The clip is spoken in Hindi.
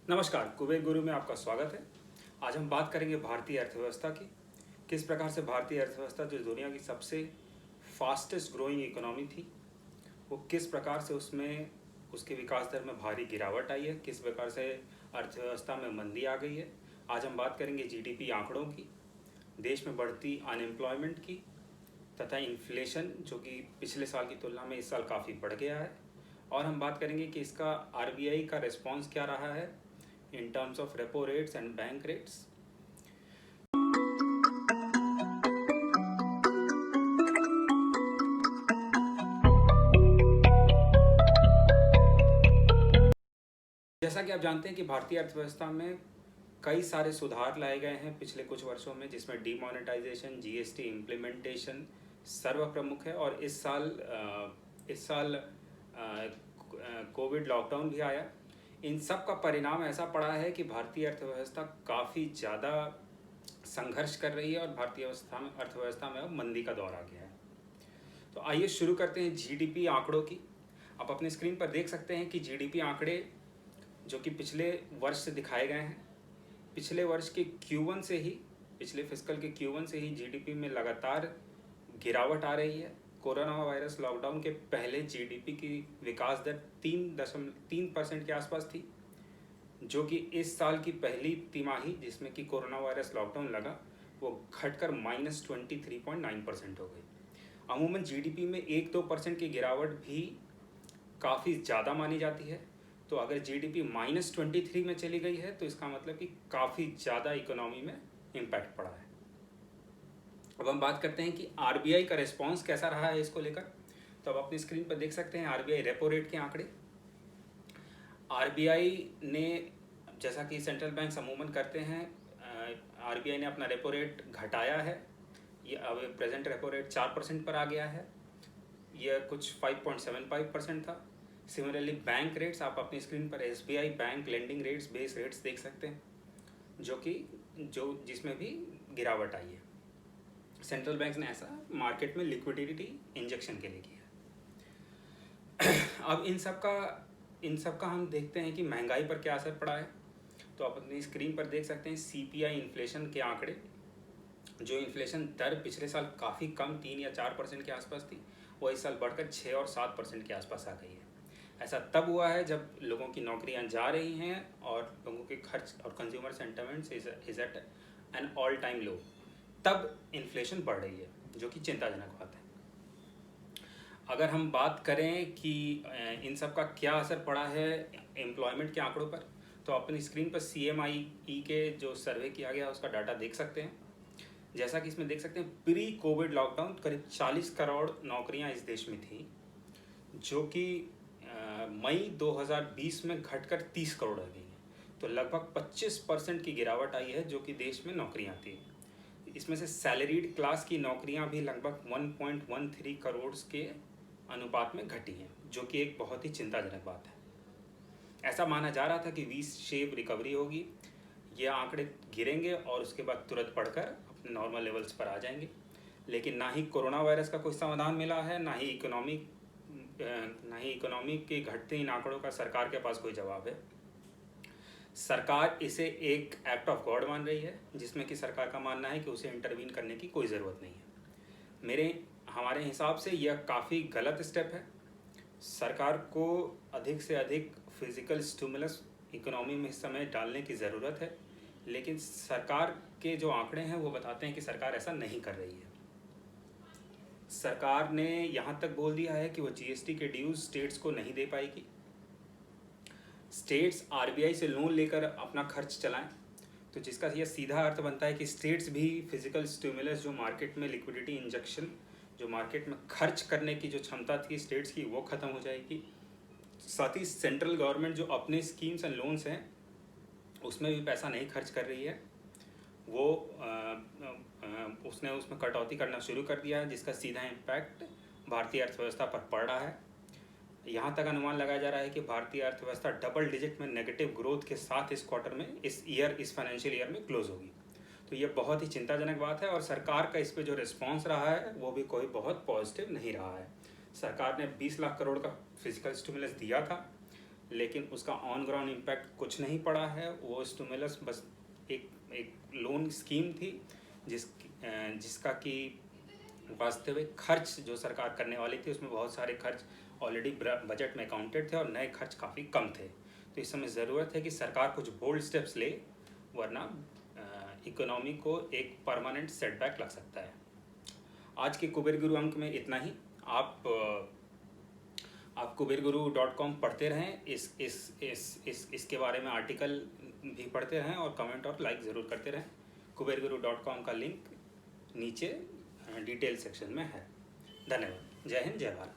नमस्कार, कुबेर गुरु में आपका स्वागत है। आज हम बात करेंगे भारतीय अर्थव्यवस्था की। किस प्रकार से भारतीय अर्थव्यवस्था जो दुनिया की सबसे फास्टेस्ट ग्रोइंग इकोनॉमी थी, वो किस प्रकार से उसमें उसके विकास दर में भारी गिरावट आई है, किस प्रकार से अर्थव्यवस्था में मंदी आ गई है। आज हम बात करेंगे जीडीपी आंकड़ों की, देश में बढ़ती अनएम्प्लॉयमेंट की तथा इन्फ्लेशन जो कि पिछले साल की तुलना में इस साल काफ़ी बढ़ गया है। और हम बात करेंगे कि इसका आरबीआई का रिस्पॉन्स क्या रहा है in terms of repo rates and bank rates. जैसा कि आप जानते हैं कि भारतीय अर्थव्यवस्था में कई सारे सुधार लाए गए हैं पिछले कुछ वर्षों में, जिसमें डीमोनेटाइजेशन, जीएसटी इम्प्लीमेंटेशन सर्वप्रमुख है। और इस साल कोविड लॉकडाउन भी आया। इन सब का परिणाम ऐसा पड़ा है कि भारतीय अर्थव्यवस्था काफ़ी ज़्यादा संघर्ष कर रही है और भारतीय अर्थव्यवस्था में अब मंदी का दौर आ गया है। तो आइए शुरू करते हैं जीडीपी आंकड़ों की। आप अपनी स्क्रीन पर देख सकते हैं कि जीडीपी आंकड़े जो कि पिछले वर्ष से दिखाए गए हैं, पिछले वर्ष के Q1 से ही, पिछले फिस्कल के Q1 से ही जीडीपी में लगातार गिरावट आ रही है। कोरोना वायरस लॉकडाउन के पहले जीडीपी की विकास दर 3.3% के आसपास थी, जो कि इस साल की पहली तिमाही जिसमें कि कोरोना वायरस लॉकडाउन लगा, वो घटकर -23.9% हो गई। अमूमन जीडीपी में 1-2% की गिरावट भी काफ़ी ज़्यादा मानी जाती है। तो अगर जीडीपी -23 में चली गई है तो इसका मतलब कि काफ़ी ज़्यादा इकोनॉमी में इम्पैक्ट पड़ा है। अब हम बात करते हैं कि आरबीआई का रिस्पॉन्स कैसा रहा है इसको लेकर। तो आप अपनी स्क्रीन पर देख सकते हैं आरबीआई रेपो रेट के आंकड़े। आरबीआई ने, जैसा कि सेंट्रल बैंक अमूमन करते हैं, आरबीआई ने अपना रेपो रेट घटाया है। ये अब प्रेजेंट रेपो रेट 4% पर आ गया है। यह कुछ 5.75% था। सिमिलरली बैंक रेट्स, आप अपनी स्क्रीन पर SBI bank lending rates, base rates देख सकते हैं, जिसमें भी गिरावट आई है। सेंट्रल बैंक ने ऐसा मार्केट में लिक्विडिटी इंजेक्शन के लिए किया। अब इन सब का हम देखते हैं कि महंगाई पर क्या असर पड़ा है। तो आप अपनी स्क्रीन पर देख सकते हैं सीपीआई इन्फ्लेशन के आंकड़े। जो इन्फ्लेशन दर पिछले साल काफ़ी कम 3 या 4% के आसपास थी, वो इस साल बढ़कर 6 और 7% के आसपास आ गई है। ऐसा तब हुआ है जब लोगों की नौकरियां जा रही हैं और लोगों के खर्च और consumer sentiments is at an all time low, तब इन्फ्लेशन बढ़ रही है, जो कि चिंताजनक बात है। अगर हम बात करें कि इन सब का क्या असर पड़ा है एम्प्लॉयमेंट के आंकड़ों पर, तो अपनी स्क्रीन पर CMIE के जो सर्वे किया गया उसका डाटा देख सकते हैं। जैसा कि इसमें देख सकते हैं, प्री कोविड लॉकडाउन करीब 40 करोड़ नौकरियां इस देश में थी, जो कि मई 2020 में घटकर 30 करोड़ रह गई हैं। तो लगभग 25% की गिरावट आई है जो कि देश में नौकरियां थी। इसमें से सैलरीड क्लास की नौकरियां भी लगभग 1.13 करोड़ के अनुपात में घटी हैं, जो कि एक बहुत ही चिंताजनक बात है। ऐसा माना जा रहा था कि वी शेप रिकवरी होगी, ये आंकड़े गिरेंगे और उसके बाद तुरंत बढ़कर अपने नॉर्मल लेवल्स पर आ जाएंगे। लेकिन ना ही कोरोना वायरस का कोई समाधान मिला है, ना ही इकोनॉमी के घटते इन आंकड़ों का सरकार के पास कोई जवाब है। सरकार इसे एक एक्ट ऑफ गॉड मान रही है, जिसमें कि सरकार का मानना है कि उसे इंटरवीन करने की कोई ज़रूरत नहीं है। हमारे हिसाब से यह काफ़ी गलत स्टेप है। सरकार को अधिक से अधिक फिजिकल स्टिमुलस इकोनॉमी में इस समय डालने की ज़रूरत है, लेकिन सरकार के जो आंकड़े हैं वो बताते हैं कि सरकार ऐसा नहीं कर रही है। सरकार ने यहाँ तक बोल दिया है कि वो जीएसटी के ड्यूज स्टेट्स को नहीं दे पाएगी। स्टेट्स आरबीआई से लोन लेकर अपना खर्च चलाएं, तो जिसका यह सीधा अर्थ बनता है कि स्टेट्स भी फिजिकल स्टिमुलस, जो मार्केट में लिक्विडिटी इंजेक्शन, जो मार्केट में खर्च करने की जो क्षमता थी स्टेट्स की, वो ख़त्म हो जाएगी। साथ ही सेंट्रल गवर्नमेंट जो अपने स्कीम्स एंड लोन्स हैं उसमें भी पैसा नहीं खर्च कर रही है, वो उसने उसमें कटौती करना शुरू कर दिया है, जिसका सीधा इम्पैक्ट भारतीय अर्थव्यवस्था पर पड़ रहा है। यहाँ तक अनुमान लगाया जा रहा है कि भारतीय अर्थव्यवस्था डबल डिजिट में नेगेटिव ग्रोथ के साथ इस क्वार्टर में, इस फाइनेंशियल ईयर में क्लोज होगी। तो ये बहुत ही चिंताजनक बात है और सरकार का इस पर जो रिस्पॉन्स रहा है वो भी कोई बहुत पॉजिटिव नहीं रहा है। सरकार ने 20 लाख करोड़ का फिजिकल स्टिमुलस दिया था, लेकिन उसका ऑन ग्राउंड इम्पैक्ट कुछ नहीं पड़ा है। वो स्टिमुलस बस एक लोन स्कीम थी जिसका कि वास्तविक खर्च जो सरकार करने वाली थी उसमें बहुत सारे खर्च ऑलरेडी बजट में अकाउंटेड थे और नए खर्च काफ़ी कम थे। तो इस समय ज़रूरत है कि सरकार कुछ बोल्ड स्टेप्स ले, वरना इकोनॉमी को एक परमानेंट सेटबैक लग सकता है। आज के कुबेर गुरु अंक में इतना ही। आप kuberguru.com पढ़ते रहें, इसके बारे में आर्टिकल भी पढ़ते रहें और कमेंट और लाइक ज़रूर करते रहें। kuberguru.com का लिंक नीचे डिटेल सेक्शन में है। धन्यवाद। जय हिंद, जय भारत।